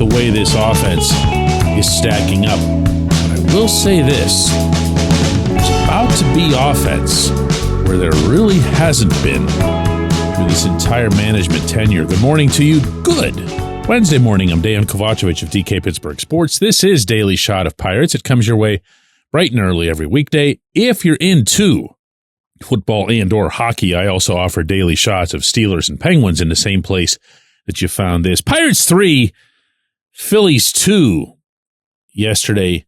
the way this offense is stacking up. But I will say this. There's about to be offense where there really hasn't been through this entire management tenure. Good morning to you. Good Wednesday morning. I'm Dejan Kovacevic of DK Pittsburgh Sports. This is Daily Shot of Pirates. It comes your way bright and early every weekday. If you're into football and or hockey, I also offer daily shots of Steelers and Penguins in the same place that you found this. Pirates 3, Phillies 2 yesterday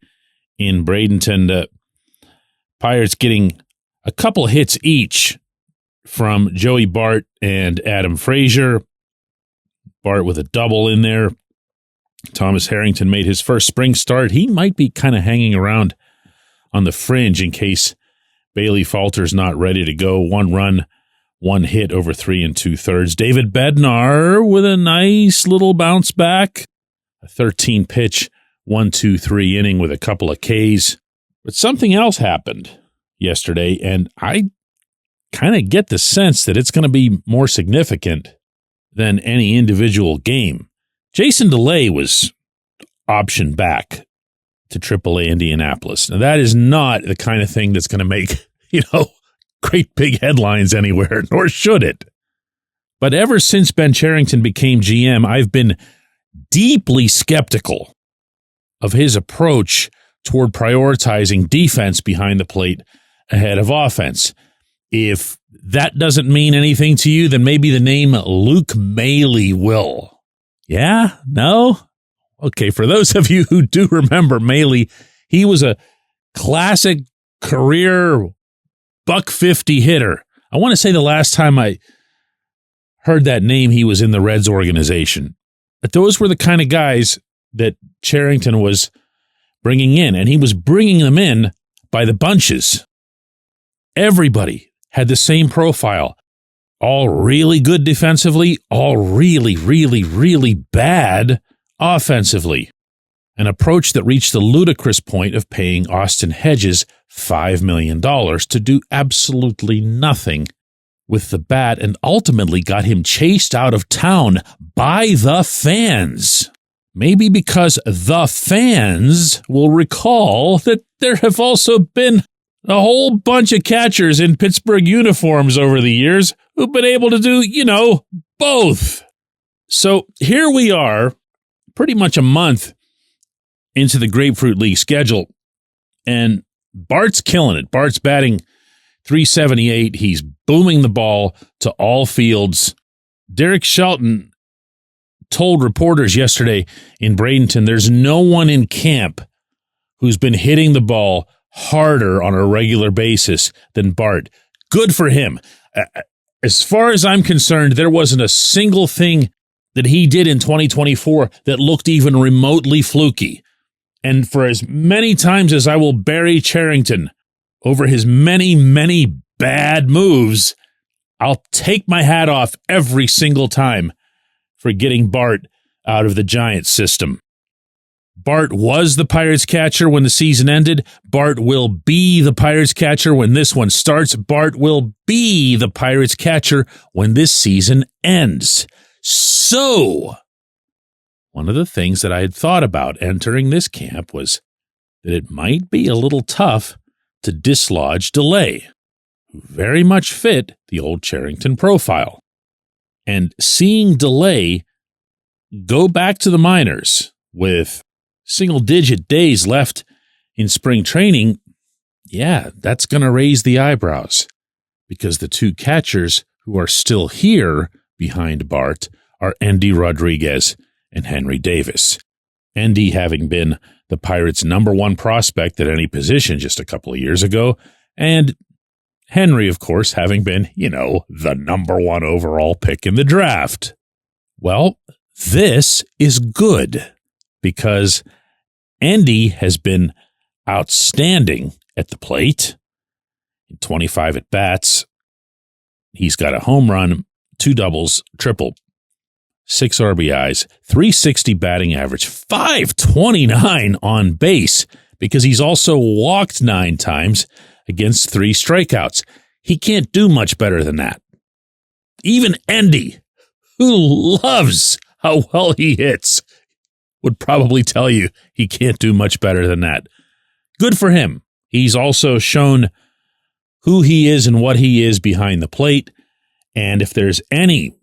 in Bradenton. The Pirates getting a couple hits each from Joey Bart and Adam Frazier. Bart with a double in there. Thomas Harrington made his first spring start. He might be kind of hanging around on the fringe in case Bailey Falter's not ready to go. 1 run, 1 hit over 3 2/3. David Bednar with a nice little bounce back. A 13-pitch, 1-2-3 inning with a couple of Ks. But something else happened yesterday, and I kind of get the sense that it's going to be more significant than any individual game. Jason DeLay was optioned back to AAA Indianapolis. Now, that is not the kind of thing that's going to make, great big headlines anywhere, nor should it. But ever since Ben Cherington became GM, I've been deeply skeptical of his approach toward prioritizing defense behind the plate ahead of offense. If that doesn't mean anything to you, then maybe the name Luke Maile will. Yeah? No? Okay, for those of you who do remember Maile, he was a classic career $150 hitter. I want to say the last time I heard that name, he was in the Reds organization. But those were the kind of guys that Cherington was bringing in, and he was bringing them in by the bunches. Everybody had the same profile. All really good defensively, all really, really, really bad offensively. An approach that reached the ludicrous point of paying Austin Hedges $5 million to do absolutely nothing with the bat and ultimately got him chased out of town by the fans. Maybe because the fans will recall that there have also been a whole bunch of catchers in Pittsburgh uniforms over the years who've been able to do, both. So here we are, pretty much a month into the Grapefruit League schedule, and Bart's killing it. Bart's batting .378. He's booming the ball to all fields. Derek Shelton told reporters yesterday in Bradenton there's no one in camp who's been hitting the ball harder on a regular basis than Bart. Good for him. As far as I'm concerned, there wasn't a single thing that he did in 2024 that looked even remotely fluky. And for as many times as I will bury Cherington over his many, many bad moves, I'll take my hat off every single time for getting Bart out of the Giants system. Bart was the Pirates catcher when the season ended. Bart will be the Pirates catcher when this one starts. Bart will be the Pirates catcher when this season ends. So, one of the things that I had thought about entering this camp was that it might be a little tough to dislodge DeLay, who very much fit the old Cherington profile. And seeing DeLay go back to the minors with single-digit days left in spring training, that's going to raise the eyebrows, because the two catchers who are still here behind Bart are Endy Rodriguez and Henry Davis. Endy having been the Pirates' #1 prospect at any position just a couple of years ago, and Henry, of course, having been, the #1 overall pick in the draft. Well, this is good, because Endy has been outstanding at the plate. In 25 at-bats, he's got a home run, 2 doubles, triple, 6 RBIs, .360 batting average, .529 on base, because he's also walked 9 times against 3 strikeouts. He can't do much better than that. Even Endy, who loves how well he hits, would probably tell you he can't do much better than that. Good for him. He's also shown who he is and what he is behind the plate. And if there's any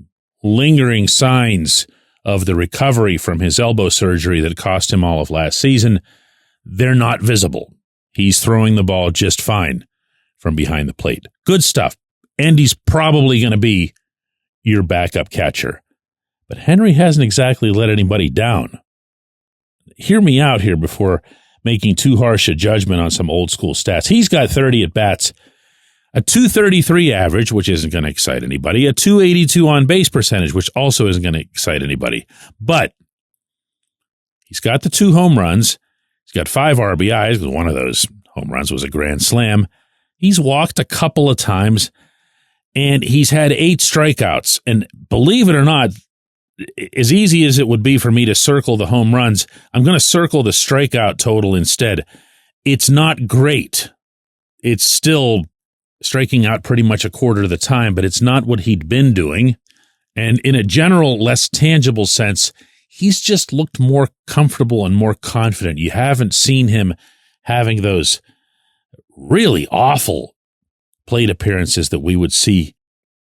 lingering signs of the recovery from his elbow surgery that cost him all of last season, they're not visible. He's throwing the ball just fine from behind the plate. Good stuff. Endy's probably going to be your backup catcher. But Henry hasn't exactly let anybody down. Hear me out here before making too harsh a judgment on some old school stats. He's got 30 at-bats, a .233 average, which isn't going to excite anybody, a .282 on-base percentage, which also isn't going to excite anybody. But he's got the 2 home runs. He's got 5 RBIs, because one of those home runs was a grand slam. He's walked a couple of times, and he's had 8 strikeouts. And believe it or not, as easy as it would be for me to circle the home runs, I'm going to circle the strikeout total instead. It's not great. It's still striking out pretty much a quarter of the time, but it's not what he'd been doing. And in a general, less tangible sense, he's just looked more comfortable and more confident. You haven't seen him having those really awful plate appearances that we would see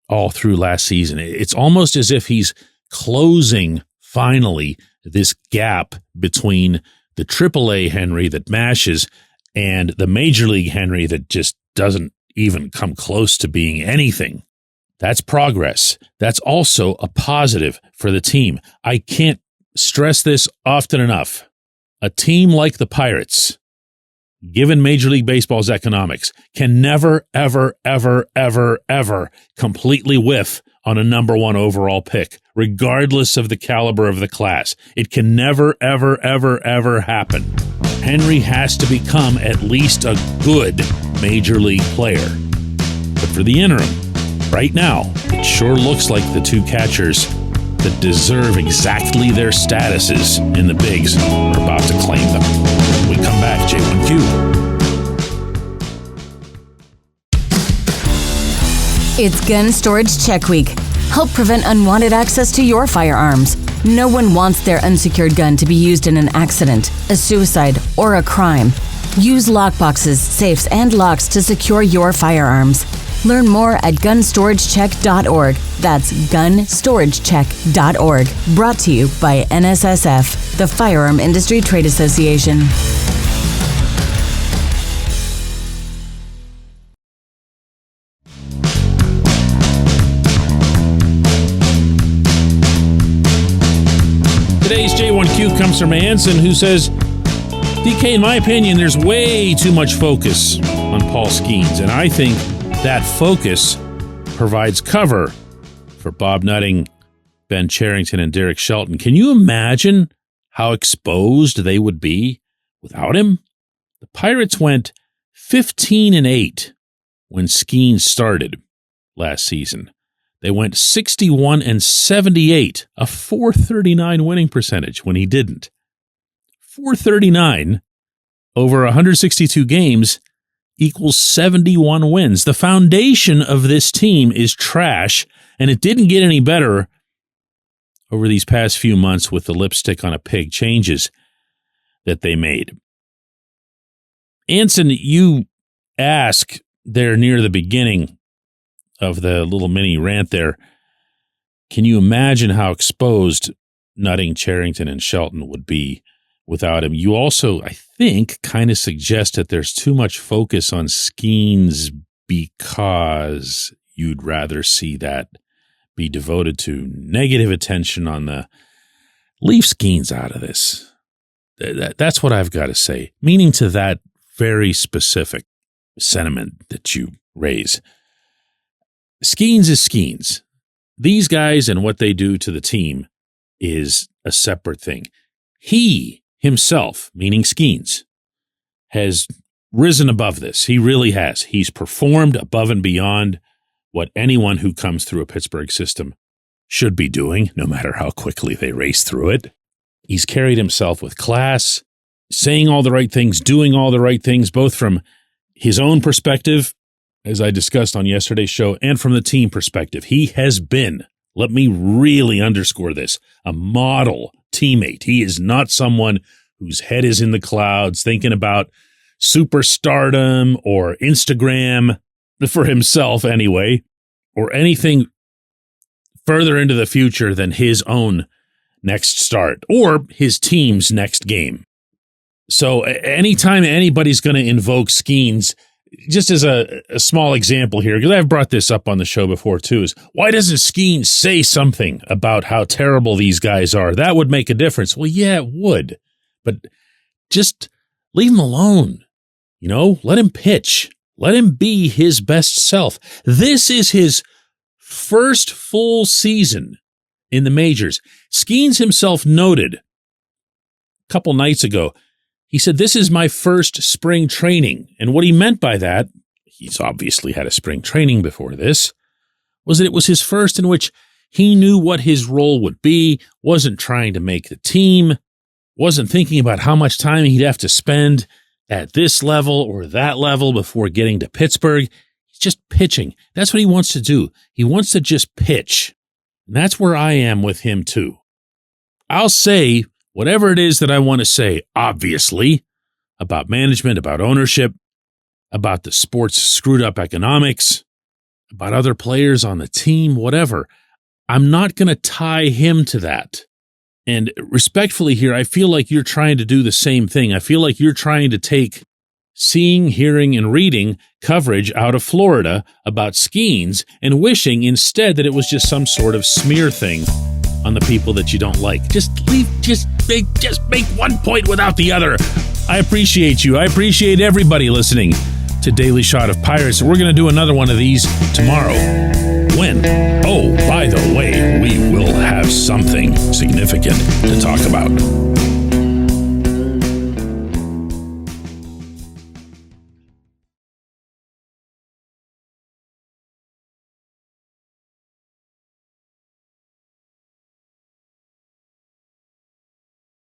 all through last season. It's almost as if he's closing, finally, this gap between the AAA Henry that mashes and the Major League Henry that just doesn't even come close to being anything. That's progress. That's also a positive for the team. I can't stress this often enough. A team like the Pirates, given Major League Baseball's economics, can never, ever, ever, ever, ever completely whiff on a number 1 overall pick, regardless of the caliber of the class. It can never, ever, ever, ever happen. Henry has to become at least a good Major League player. But for the interim, right now, it sure looks like the 2 catchers that deserve exactly their statuses in the bigs are about to claim them. When we come back, J1Q. It's Gun Storage Check Week. Help prevent unwanted access to your firearms. No one wants their unsecured gun to be used in an accident, a suicide, or a crime. Use lockboxes, safes, and locks to secure your firearms. Learn more at gunstoragecheck.org. That's gunstoragecheck.org. Brought to you by NSSF, the Firearm Industry Trade Association. Today's J1Q comes from Anson, who says, DK, in my opinion, there's way too much focus on Paul Skeens, and I think that focus provides cover for Bob Nutting, Ben Cherington, and Derek Shelton. Can you imagine how exposed they would be without him? The Pirates went 15-8 when Skeens started last season. They went 61-78, a .439 winning percentage when he didn't. .439 over 162 games equals 71 wins. The foundation of this team is trash, and it didn't get any better over these past few months with the lipstick on a pig changes that they made. Anson, you ask there near the beginning of the little mini rant there, can you imagine how exposed Nutting, Cherington, and Shelton would be without him? You also, I think, kind of suggest that there's too much focus on Skeens because you'd rather see that be devoted to negative attention on the leave Skeens out of this. That's what I've got to say, meaning to that very specific sentiment that you raise. Skeens is Skeens. These guys and what they do to the team is a separate thing. He himself, meaning Skeens, has risen above this. He really has. He's performed above and beyond what anyone who comes through a Pittsburgh system should be doing, no matter how quickly they race through it. He's carried himself with class, saying all the right things, doing all the right things, both from his own perspective, as I discussed on yesterday's show, and from the team perspective. He has been, let me really underscore this, a model teammate. He is not someone whose head is in the clouds thinking about superstardom or Instagram for himself anyway, or anything further into the future than his own next start or his team's next game. So anytime anybody's going to invoke Skeens, just as a small example here, because I've brought this up on the show before too, is why doesn't Skeens say something about how terrible these guys are? That would make a difference. Well, yeah, it would. But just leave him alone. Let him pitch. Let him be his best self. This is his first full season in the majors. Skeens himself noted a couple nights ago, he said, this is my first spring training. And what he meant by that, he's obviously had a spring training before this, was that it was his first in which he knew what his role would be, wasn't trying to make the team, wasn't thinking about how much time he'd have to spend at this level or that level before getting to Pittsburgh. He's just pitching. That's what he wants to do. He wants to just pitch. And that's where I am with him too. I'll say whatever it is that I want to say, obviously, about management, about ownership, about the sport's screwed up economics, about other players on the team, whatever. I'm not going to tie him to that. And respectfully here, I feel like you're trying to do the same thing. I feel like you're trying to take seeing, hearing, and reading coverage out of Florida about Skeens and wishing instead that it was just some sort of smear thing on the people that you don't like. Just make one point without the other. I appreciate you. I appreciate everybody listening to Daily Shot of Pirates. We're going to do another one of these tomorrow. When? Oh, by the way, we will have something significant to talk about.